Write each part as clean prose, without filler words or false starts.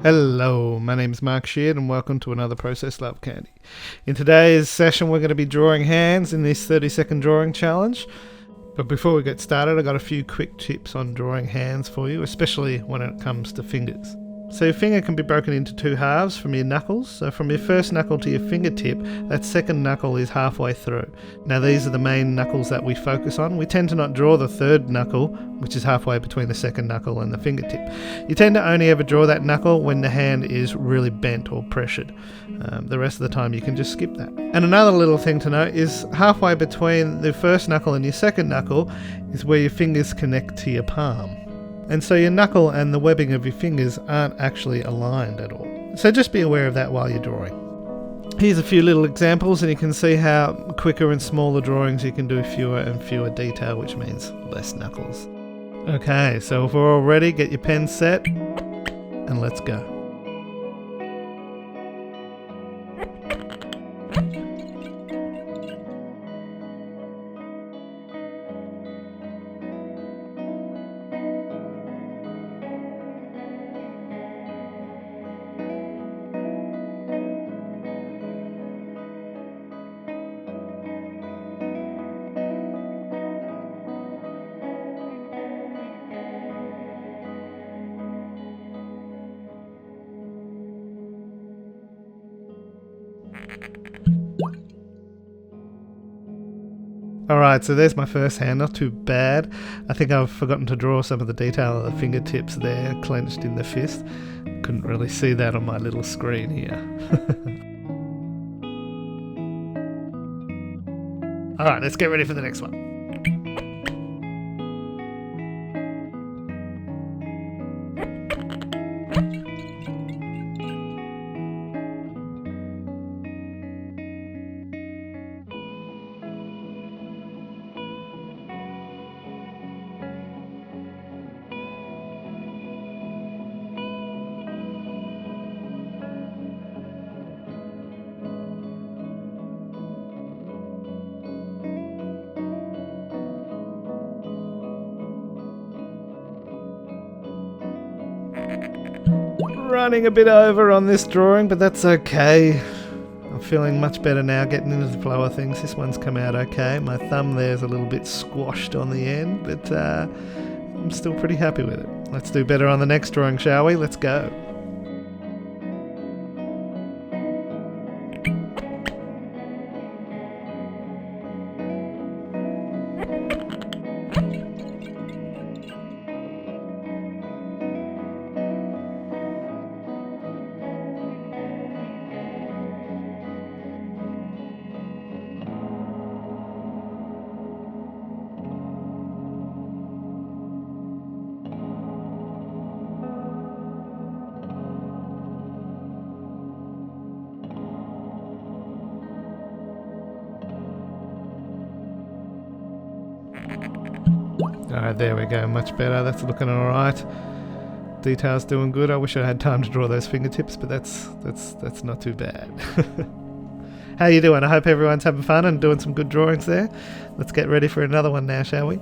Hello, my name is Mark Sheard and welcome to another Process Love Candy. In today's session we're going to be drawing hands in this 30-second drawing challenge. But before we get started, I've got a few quick tips on drawing hands for you, especially when it comes to fingers. So your finger can be broken into two halves from your knuckles. So from your first knuckle to your fingertip, that second knuckle is halfway through. Now these are the main knuckles that we focus on. We tend to not draw the third knuckle, which is halfway between the second knuckle and the fingertip. You tend to only ever draw that knuckle when the hand is really bent or pressured. The rest of the time you can just skip that. And another little thing to note is halfway between the first knuckle and your second knuckle is where your fingers connect to your palm. And so your knuckle and the webbing of your fingers aren't actually aligned at all. So just be aware of that while you're drawing. Here's a few little examples and you can see how quicker and smaller drawings you can do fewer and fewer detail, which means less knuckles. Okay, so if we're all ready, get your pen set and let's go. Alright, so there's my first hand, not too bad. I think I've forgotten to draw some of the detail of the fingertips there, clenched in the fist. Couldn't really see that on my little screen here. Alright, let's get ready for the next one. Running a bit over on this drawing, but that's okay. I'm feeling much better now, getting into the flow of things. This one's come out okay. My thumb there's a little bit squashed on the end, but I'm still pretty happy with it. Let's do better on the next drawing, shall we? Let's go. Alright, there we go, much better. That's looking alright. Detail's doing good. I wish I had time to draw those fingertips, but that's not too bad. How you doing? I hope everyone's having fun and doing some good drawings there. Let's get ready for another one now, shall we?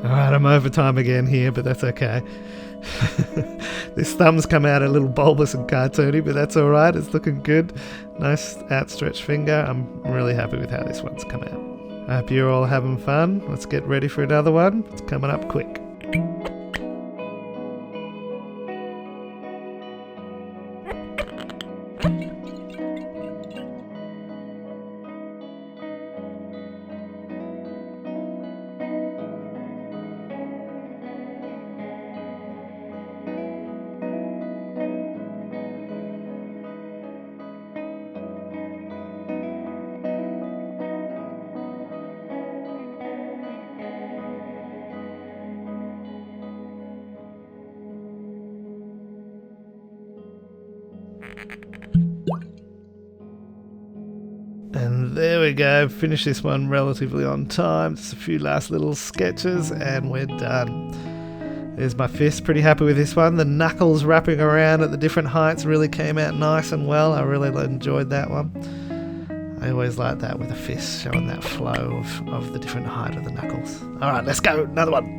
Alright, I'm over time again here, but that's okay. This thumb's come out a little bulbous and cartoony, but that's alright, it's looking good. Nice outstretched finger. I'm really happy with how this one's come out. I hope you're all having fun. Let's get ready for another one. It's coming up quick. And there we go, finish this one relatively on time. Just a few last little sketches and we're done. There's my fist, pretty happy with this one. The knuckles wrapping around at the different heights really came out nice and well. I really enjoyed that one. I always like that with a fist, showing that flow of the different height of the knuckles. Alright, let's go, another one.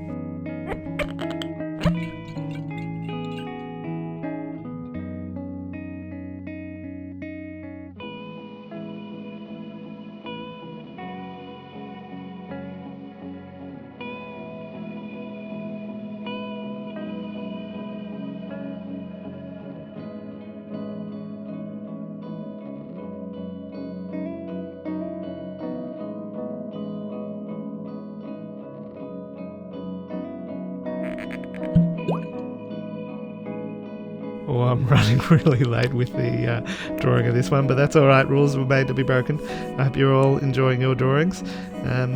Oh, I'm running really late with the drawing of this one, but that's alright, rules were made to be broken. I hope you're all enjoying your drawings.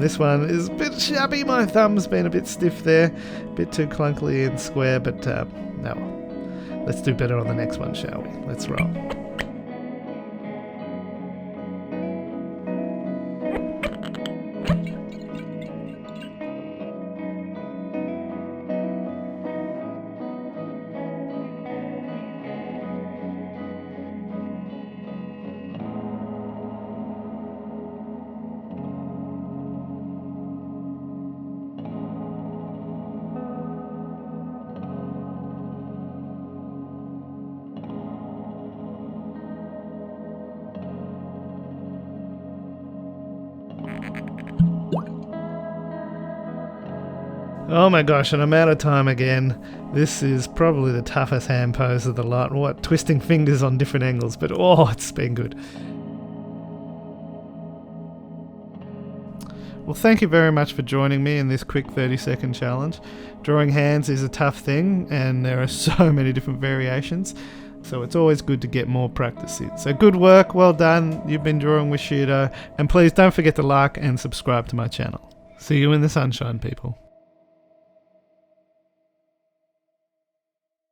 This one is a bit shabby, my thumb's been a bit stiff there, a bit too clunkily and square, but no, let's do better on the next one, shall we? Let's roll. Oh my gosh, and I'm out of time again. This is probably the toughest hand pose of the lot. What, twisting fingers on different angles, but oh, it's been good. Well, thank you very much for joining me in this quick 30-second challenge. Drawing hands is a tough thing, and there are so many different variations, so it's always good to get more practice in. So good work, well done. You've been drawing with Sheard, and please don't forget to like and subscribe to my channel. See you in the sunshine, people.